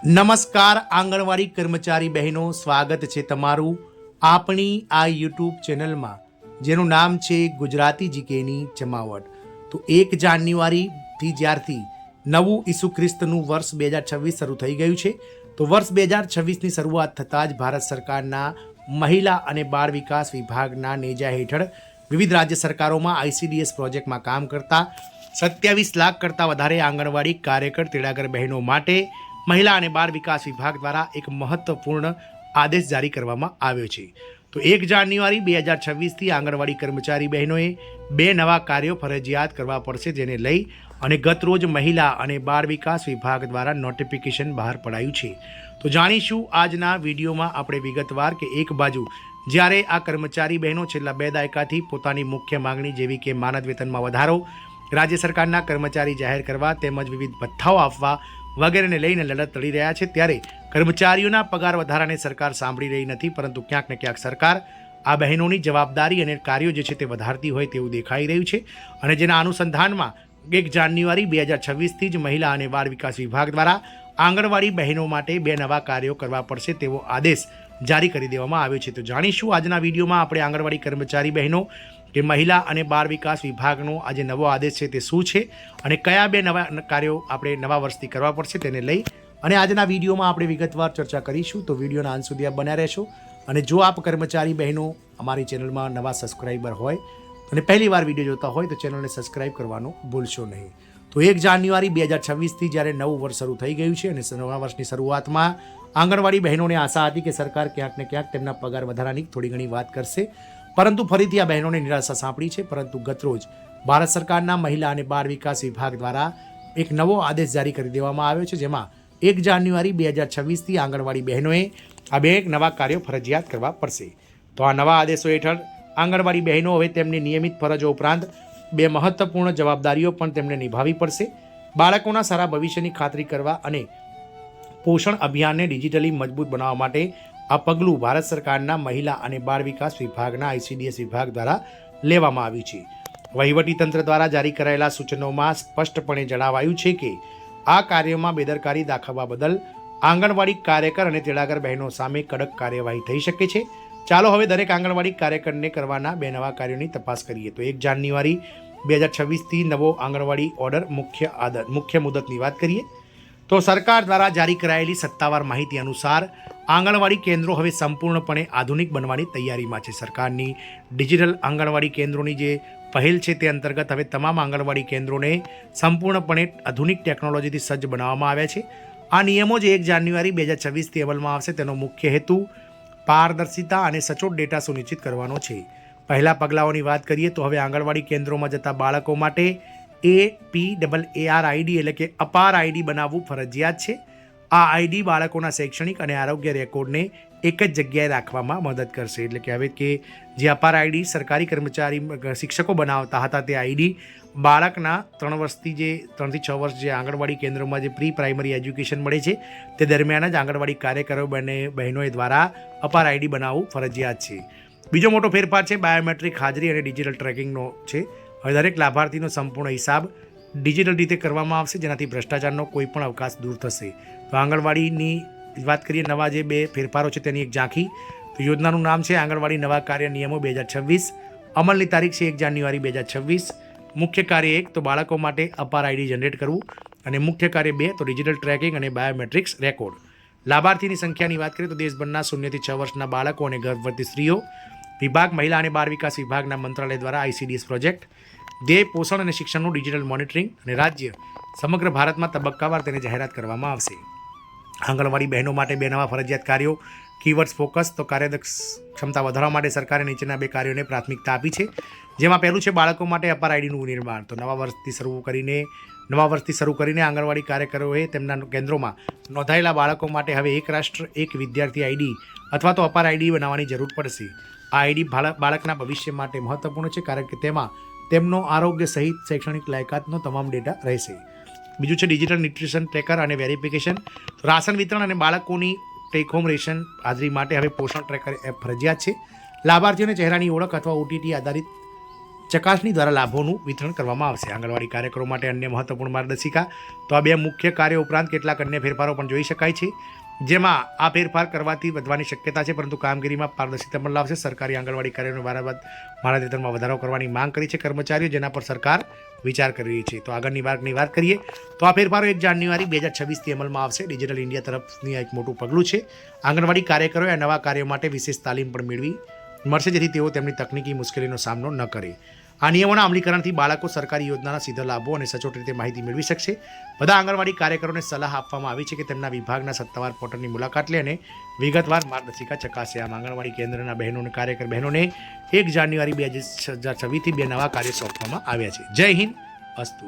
નમસ્કાર આંગણવાડી કર્મચારી બહેનો, સ્વાગત છે તમારું આપણી આ યુટ્યુબ ચેનલમાં જેનું નામ છે ગુજરાતી જીકેની જમાવટ। તો 1 જાન્યુઆરીથી જ્યારથી નવું ઈસુ ખ્રિસ્તનું વર્ષ 2026 શરૂ થઈ ગયું છે, તો વર્ષ 2026ની શરૂઆત થતાં જ ભારત સરકારના મહિલા અને બાળ વિકાસ વિભાગના નેજા હેઠળ વિવિધ રાજ્ય સરકારોમાં આઈસીડીએસ પ્રોજેક્ટમાં કામ કરતા 27 લાખ કરતાં વધારે આંગણવાડી કાર્યકર તેડાગર બહેનો માટે મહિલા અને બાળ વિકાસ વિભાગ દ્વારા એક મહત્વપૂર્ણ આદેશ જારી કરવામાં આવ્યો છે। તો 1 જાન્યુઆરી 2026થી આંગણવાડી કર્મચારી બહેનોએ 2 નવા કાર્યો ફરજિયાત કરવા પડશે, જેને લઈ અને ગતરોજ મહિલા અને બાળ વિકાસ વિભાગ દ્વારા નોટિફિકેશન બહાર પડાયું છે। તો જાણીશું આજના વિડીયોમાં આપણે વિગતવાર કે એક બાજુ જ્યારે આ કર્મચારી બહેનો છેલ્લા 2 દાયકાથી પોતાની મુખ્ય માંગણી જેવી કે માનદ વેતનમાં વધારો, રાજ્ય સરકારના કર્મચારી જાહેર કરવા તેમજ વિવિધ ભથ્થાઓ આપવા વગેરેને લઈને લડત લડી રહ્યા છે, ત્યારે કર્મચારીઓના પગાર વધારાને સરકાર સાંભળી રહી નથી, પરંતુ ક્યાંક ને ક્યાંક સરકાર આ બહેનોની જવાબદારી અને કાર્યો જે છે તે વધારતી હોય તેવું દેખાઈ રહ્યું છે। અને જેના અનુસંધાનમાં 1 જાન્યુઆરી 2026થી જ મહિલા અને બાળ વિકાસ વિભાગ દ્વારા આંગણવાડી બહેનો માટે 2 નવા કાર્યો કરવા પડશે તેવો આદેશ જારી કરી દેવામાં આવ્યો છે। તો જાણીશું આજના વિડીયોમાં આપણે આંગણવાડી કર્મચારી બહેનો કે મહિલા અને બાળ વિકાસ વિભાગનો આજે નવો આદેશ છે તે શું છે અને કયા 2 નવા કાર્યો આપણે નવા વર્ષથી કરવા પડશે તેને લઈ અને આજના વિડીયોમાં આપણે વિગતવાર ચર્ચા કરીશું। તો વિડીયોના અંત સુધી આપ બન્યા રહેશો અને જો આપ કર્મચારી બહેનો અમારી ચેનલમાં નવા સબસ્ક્રાઈબર હોય અને પહેલી વાર વિડીયો જોતા હોય તો ચેનલને સબસ્ક્રાઈબ કરવાનું ભૂલશો નહીં। તો 1 જાન્યુઆરી 2026થી જ્યારે નવું વર્ષ શરૂ થઈ ગયું છે અને નવા વર્ષની શરૂઆતમાં આંગણવાડી બહેનોને આશા હતી કે સરકાર ક્યાંક ને ક્યાંક તેમના પગાર વધારાની થોડી ઘણી વાત કરશે, પરંતુ ફરીથી આ બહેનોને નિરાશા સાંપડી છે। પરંતુ ગતરોજ ભારત સરકારના મહિલા અને બાળ વિકાસ વિભાગ દ્વારા એક નવો આદેશ જારી કરી દેવામાં આવ્યો છે, જેમાં 1 જાન્યુઆરી 2026થી આંગણવાડી બહેનોએ આ 2 નવા કાર્યો ફરજિયાત કરવા પડશે। તો આ નવા આદેશો હેઠળ આંગણવાડી બહેનો હવે તેમની નિયમિત ફરજો ઉપરાંત 2 મહત્વપૂર્ણ જવાબદારીઓ પણ તેમને નિભાવવી પડશે। બાળકોના સારા ભવિષ્યની ખાતરી કરવા અને પોષણ અભિયાનને ડિજિટલી મજબૂત બનાવવા માટે આ પગલું ભારત સરકારના મહિલા અને બાળ વિકાસ વિભાગના આઈસીડીએસ વિભાગ દ્વારા લેવામાં આવ્યું છે। વહીવટીતંત્ર દ્વારા જારી કરાયેલા સૂચનોમાં સ્પષ્ટપણે જણાવાયું છે કે આ કાર્યોમાં બેદરકારી દાખવવા બદલ આંગણવાડી કાર્યકર અને તેડાગર બહેનો સામે કડક કાર્યવાહી થઈ શકે છે। ચાલો હવે દરેક આંગણવાડી કાર્યકરને કરવાના 2 નવા કાર્યોની તપાસ કરીએ। તો 1 જાન્યુઆરી 2026થી નવો આંગણવાડી ઓર્ડર મુખ્ય મુદતની વાત કરીએ તો સરકાર દ્વારા જારી કરાયેલી સત્તાવાર માહિતી અનુસાર આંગણવાડી કેન્દ્રો હવે સંપૂર્ણપણે આધુનિક બનવાની તૈયારીમાં છે। સરકારની ડિજિટલ આંગણવાડી કેન્દ્રોની જે પહેલ છે તે અંતર્ગત હવે તમામ આંગણવાડી કેન્દ્રોને સંપૂર્ણપણે આધુનિક ટેકનોલોજીથી સજ્જ બનાવવામાં આવ્યા છે। આ નિયમો જે 1 જાન્યુઆરી 2026થી અમલમાં આવશે તેનો મુખ્ય હેતુ પારદર્શિતા અને સચોટ ડેટા સુનિશ્ચિત કરવાનો છે। પહેલા પગલાઓની વાત કરીએ તો હવે આંગણવાડી કેન્દ્રોમાં જતા બાળકો માટે APAR આઈડી એટલે કે અપાર આઈડી બનાવવું ફરજિયાત છે। આ આઈડી બાળકોના શૈક્ષણિક અને આરોગ્ય રેકોર્ડને એક જ જગ્યાએ રાખવામાં મદદ કરશે। એટલે કે હવે કે જે અપાર આઈડી સરકારી કર્મચારી શિક્ષકો બનાવતા હતા તે આઈડી બાળકના 3 વર્ષથી જે 3 થી 6 વર્ષ જે આંગણવાડી કેન્દ્રોમાં જે પ્રી પ્રાઇમરી એજ્યુકેશન મળે છે તે દરમિયાન જ આંગણવાડી કાર્યકરો બહેનોએ દ્વારા અપાર આઈડી બનાવવું ફરજિયાત છે। બીજો મોટો ફેરફાર છે બાયોમેટ્રિક હાજરી અને ડિજિટલ ટ્રેકિંગનો છે। હવે દરેક લાભાર્થીનો સંપૂર્ણ હિસાબ ડિજિટલ રીતે કરવામાં આવશે, જેનાથી ભ્રષ્ટાચારનો કોઈ પણ અવકાશ દૂર થશે। તો આંગણવાડીની વાત કરીએ નવા જે 2 ફેરફારો છે તેની એક ઝાંખી। તો યોજનાનું નામ છે આંગણવાડી નવા કાર્ય નિયમો 2026, અમલની તારીખ છે 1 જાન્યુઆરી 2026। મુખ્ય કાર્ય 1 તો બાળકો માટે અપાર આઈડી જનરેટ કરવું અને મુખ્ય કાર્ય 2 તો ડિજિટલ ટ્રેકિંગ અને બાયોમેટ્રિક્સ રેકોર્ડ। લાભાર્થીની સંખ્યાની વાત કરીએ તો દેશભરના 0 થી 6 વર્ષના બાળકો અને ગર્ભવતી સ્ત્રીઓ વિભાગ મહિલા અને બાળ વિકાસ વિભાગના મંત્રાલય દ્વારા આઈસીડીએસ પ્રોજેક્ટ ધ્યેય પોષણ અને શિક્ષણનું ડિજિટલ મોનિટરિંગ અને રાજ્ય સમગ્ર ભારતમાં તબક્કાવાર તેને જાહેરાત કરવામાં આવશે। આંગણવાડી બહેનો માટે 2 નવા ફરજિયાત કાર્યો કીવર્ડ્સ ફોકસ તો કાર્યદક્ષ ક્ષમતા વધારવા માટે સરકારે નીચેના 2 કાર્યોને પ્રાથમિકતા આપી છે, જેમાં પહેલું છે બાળકો માટે અપાર આઈડીનું નિર્માણ। તો નવા વર્ષથી શરૂ કરીને આંગણવાડી કાર્યકરોએ તેમના કેન્દ્રોમાં નોંધાયેલા બાળકો માટે હવે એક રાષ્ટ્ર એક વિદ્યાર્થી આઈડી અથવા તો અપાર આઈડી બનાવવાની જરૂર પડશે। આ આઈડી બાળકના ભવિષ્ય માટે મહત્વપૂર્ણ છે, કારણ કે તેમાં તેમનો આરોગ્ય સહિત શૈક્ષણિક લાયકાતનો તમામ ડેટા રહેશે। બીજું છે ડિજિટલ ન્યુટ્રિશન ટ્રેકર અને વેરિફિકેશન। રાશન વિતરણ અને બાળકોની ટેક હોમ રેશન હાજરી માટે હવે પોષણ ટ્રેકર એપ ફરજિયાત છે। લાભાર્થીઓને ચહેરાની ઓળખ અથવા OTT આધારિત ચકાસણી દ્વારા લાભોનું વિતરણ કરવામાં આવશે. આંગણવાડી કાર્યકરો માટે અન્ય મહત્વપૂર્ણ માર્ગદર્શિકા. તો આ 2 મુખ્ય કાર્યો ઉપરાંત કેટલાક અન્ય ફેરફારો પણ જોઈ શકાય છે, જેમાં આ ફેરફાર કરવાથી વધવાની શક્યતા છે, પરંતુ કામગીરીમાં પારદર્શિતા પણ લાવશે. સરકારી આંગણવાડી કાર્યોને મારા વેતનમાં વધારો કરવાની માંગ કરી છે કર્મચારીઓ, જેના પર સરકાર વિચાર કરી રહી છે. તો આગળની વાત કરીએ તો આ ફેરફારો 1 જાન્યુઆરી 2026થી અમલમાં આવશે. ડિજિટલ ઇન્ડિયા તરફની એક મોટું પગલું છે. આંગણવાડી કાર્યકરોએ આ નવા કાર્યો માટે વિશેષ તાલીમ પણ મેળવી મળશે, જેથી તેઓ તેમની તકનીકી મુશ્કેલીનો સામનો ન કરે. આ નિયમોના અમલીકરણથી બાળકો સરકારી યોજનાના સીધા લાભો અને સચોટ રીતે માહિતી મેળવી શકશે. બધા આંગણવાડી કાર્યકરોને સલાહ આપવામાં આવી છે કે તેમના વિભાગના સત્તાવાર પોર્ટલની મુલાકાત લે અને વિગતવાર માર્ગદર્શિકા ચકાસે. આમ આંગણવાડી કેન્દ્રના બહેનોને કાર્યકર બહેનોને 1 જાન્યુઆરી 2026થી 2 નવા કાર્યો સોંપવામાં આવ્યા છે. જય હિન્દ, અસ્તુ.